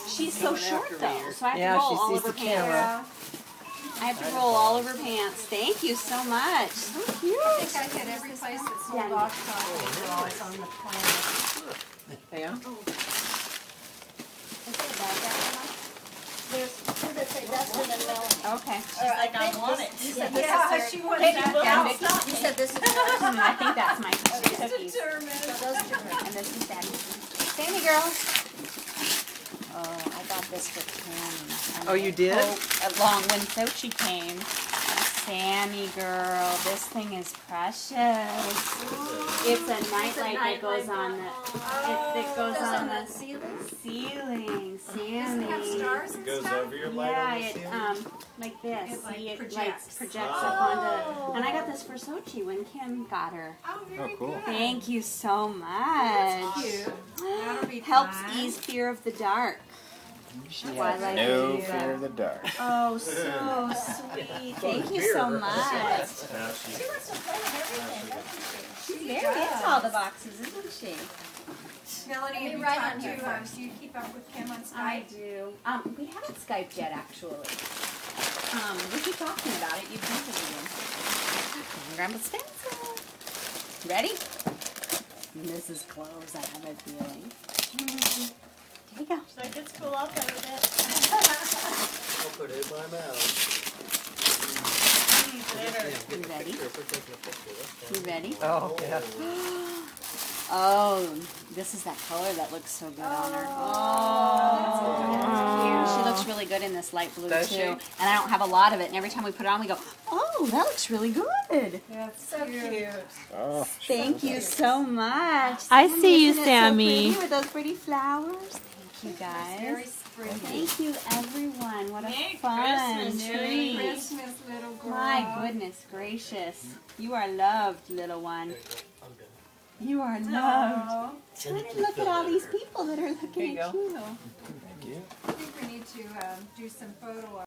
She's so short though, so I have to Yeah, roll she all sees over the pants. camera. I have to roll all over pants. Thank you so much. So cute. I think I hit every place that sold Oshkosh overalls on the planet. Yeah. There's two that say Dustin and Melanie. Okay. I think want it. You said this Yeah, is she her. wants Hey, that. well, Yeah, it's not. You said this is yours. I think that's my cookies. Determined. So those two are. And this is Daddy's. Sammy girl. Oh, I got this for Tammy. Oh, you did? Along when Sochi came. Sammy girl, this thing is precious. It's a nightlight that goes on the. It goes on the ceiling. Sammy. Have stars and Goes stuff? over your light Yeah, on the it ceiling? like this. It, like, See, it projects. projects up onto. And I got this for Sochi when Kim got her. Oh, very Oh, cool. good. Thank you so much. Cute. That'll be Helps fun. ease fear of the dark. She Why, has like, no you, fear of the dark. Oh, so sweet. Thank you so much. Now She wants to play with everything, doesn't she? She's very into all the boxes, isn't she? Melanie, have you right talked on here to, first. do you keep up with Kim on Skype? I do. We haven't Skyped yet, actually. We keep talking about it. You've been visiting. Grandpa Spencer. Ready? This is close, I have a feeling. There you go. She's like, it's cool, I'll play with it. I'll put it in my mouth. You ready? You ready? Oh, yeah. Oh, this is that color that looks so good on her. Oh, she looks really good in this light blue Does too. she? And I don't have a lot of it. And every time we put it on, we go, "Oh, that looks really good." That's So cute. Oh, Thank you so much. I see you, Isn't it Sammy. So pretty with those pretty flowers. Thank you, very guys. spring. Thank you, everyone. What a Merry fun Christmas, treat. Christmas, little girl. My goodness gracious. You are loved, little one. I'm done. You are loved. Aw. Turn and look at all these people that are There looking you at go. you. thank you. I think we need to do some photo